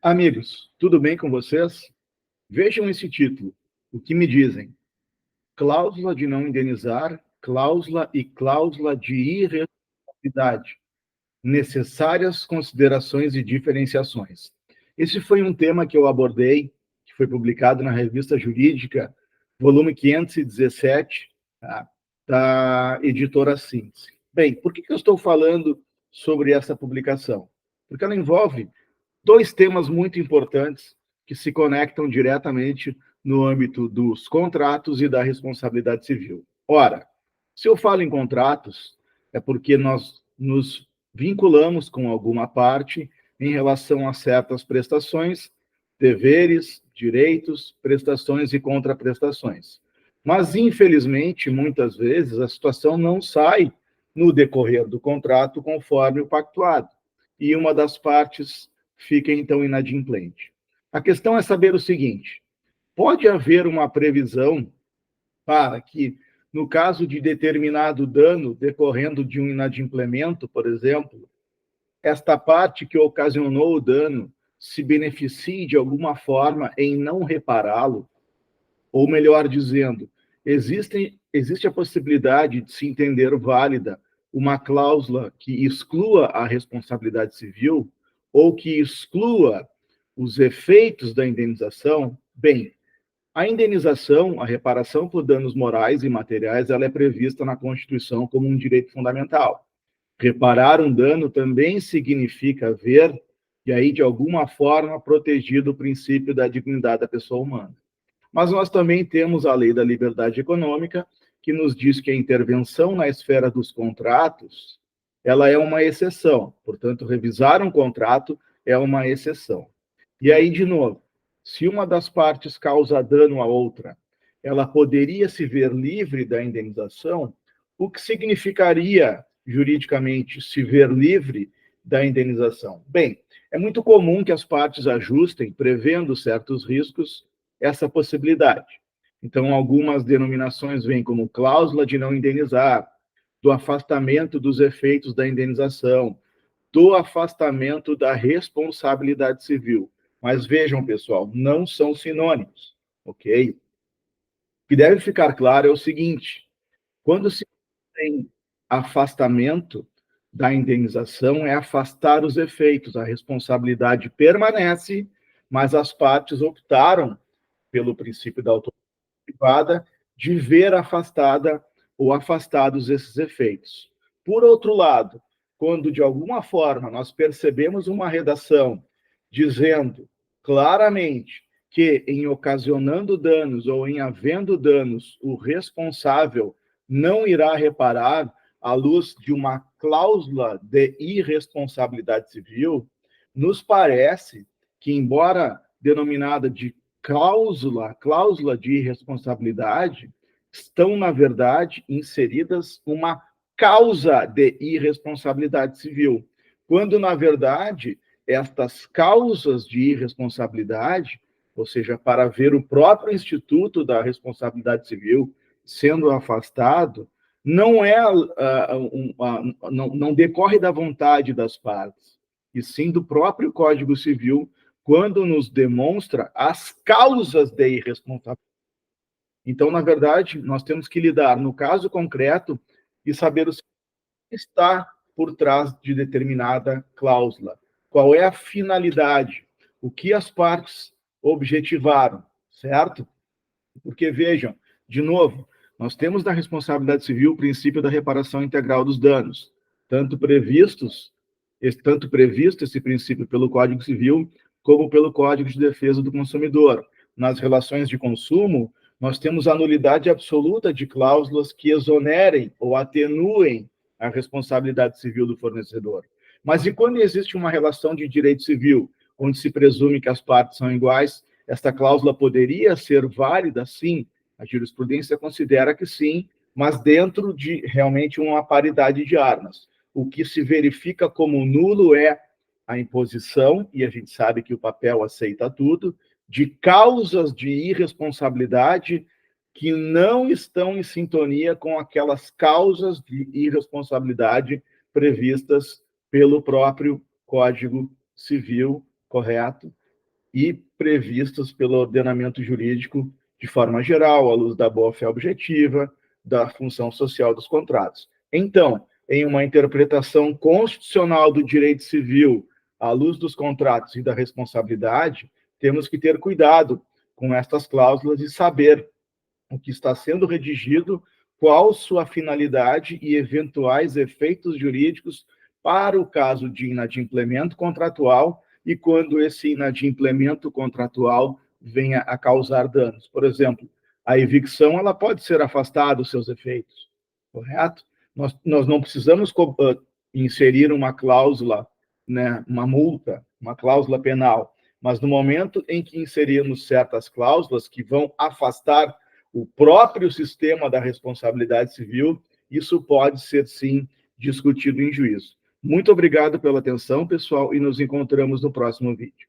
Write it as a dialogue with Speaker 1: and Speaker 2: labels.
Speaker 1: Amigos, tudo bem com vocês? Vejam esse título. O que me dizem? Cláusula de não indenizar, cláusula e cláusula de irresponsabilidade. Necessárias considerações e diferenciações. Esse foi um tema que eu abordei, que foi publicado na Revista Jurídica, volume 517, tá? Da editora Síntese. Bem, por que eu estou falando sobre essa publicação? Porque ela envolve dois temas muito importantes que se conectam diretamente no âmbito dos contratos e da responsabilidade civil. Ora, se eu falo em contratos, é porque nós nos vinculamos com alguma parte em relação a certas prestações, deveres, direitos, prestações e contraprestações. Mas, infelizmente, muitas vezes a situação não sai no decorrer do contrato conforme o pactuado. E uma das partes fica, então, inadimplente. A questão é saber o seguinte: pode haver uma previsão para que, no caso de determinado dano decorrendo de um inadimplemento, por exemplo, esta parte que ocasionou o dano se beneficie de alguma forma em não repará-lo? Ou melhor dizendo, existe a possibilidade de se entender válida uma cláusula que exclua a responsabilidade civil ou que exclua os efeitos da indenização? Bem, a indenização, a reparação por danos morais e materiais, ela é prevista na Constituição como um direito fundamental. Reparar um dano também significa ver, e aí, de alguma forma, protegido o princípio da dignidade da pessoa humana. Mas nós também temos a lei da liberdade econômica, que nos diz que a intervenção na esfera dos contratos, ela é uma exceção. Portanto, revisar um contrato é uma exceção. E aí, de novo, se uma das partes causa dano à outra, ela poderia se ver livre da indenização. O que significaria, juridicamente, se ver livre da indenização? Bem, é muito comum que as partes ajustem, prevendo certos riscos, essa possibilidade. Então, algumas denominações vêm como cláusula de não indenizar, do afastamento dos efeitos da indenização, do afastamento da responsabilidade civil. Mas vejam, pessoal, não são sinônimos, ok? O que deve ficar claro é o seguinte: quando se tem afastamento da indenização, é afastar os efeitos, a responsabilidade permanece, mas as partes optaram pelo princípio da autonomia privada de ver afastada ou afastados esses efeitos. Por outro lado, quando de alguma forma nós percebemos uma redação dizendo claramente que, em ocasionando danos ou em havendo danos, o responsável não irá reparar à luz de uma cláusula de irresponsabilidade civil, nos parece que, embora denominada de cláusula de irresponsabilidade, estão, na verdade, inseridas uma causa de irresponsabilidade civil, quando, na verdade, estas causas de irresponsabilidade, ou seja, para ver o próprio Instituto da Responsabilidade Civil sendo afastado, não é não decorre da vontade das partes, e sim do próprio Código Civil, quando nos demonstra as causas de irresponsabilidade. Então, na verdade, nós temos que lidar, no caso concreto, e saber o que está por trás de determinada cláusula. Qual é a finalidade? O que as partes objetivaram, certo? Porque, vejam, de novo, nós temos na responsabilidade civil o princípio da reparação integral dos danos, tanto previsto esse princípio pelo Código Civil, como pelo Código de Defesa do Consumidor. Nas relações de consumo, nós temos a nulidade absoluta de cláusulas que exonerem ou atenuem a responsabilidade civil do fornecedor. Mas e quando existe uma relação de direito civil, onde se presume que as partes são iguais, esta cláusula poderia ser válida? Sim, a jurisprudência considera que sim, mas dentro de realmente uma paridade de armas. O que se verifica como nulo é a imposição, e a gente sabe que o papel aceita tudo, de causas de irresponsabilidade que não estão em sintonia com aquelas causas de irresponsabilidade previstas pelo próprio Código Civil, correto? e previstas pelo ordenamento jurídico de forma geral, à luz da boa-fé objetiva, da função social dos contratos. Então, em uma interpretação constitucional do direito civil, à luz dos contratos e da responsabilidade, temos que ter cuidado com estas cláusulas e saber o que está sendo redigido, qual sua finalidade e eventuais efeitos jurídicos para o caso de inadimplemento contratual e quando esse inadimplemento contratual venha a causar danos. Por exemplo, a evicção ela pode ser afastada dos seus efeitos, correto? Nós não precisamos inserir uma cláusula, né, uma multa, uma cláusula penal, mas no momento em que inserirmos certas cláusulas que vão afastar o próprio sistema da responsabilidade civil, isso pode ser, sim, discutido em juízo. Muito obrigado pela atenção, pessoal, e nos encontramos no próximo vídeo.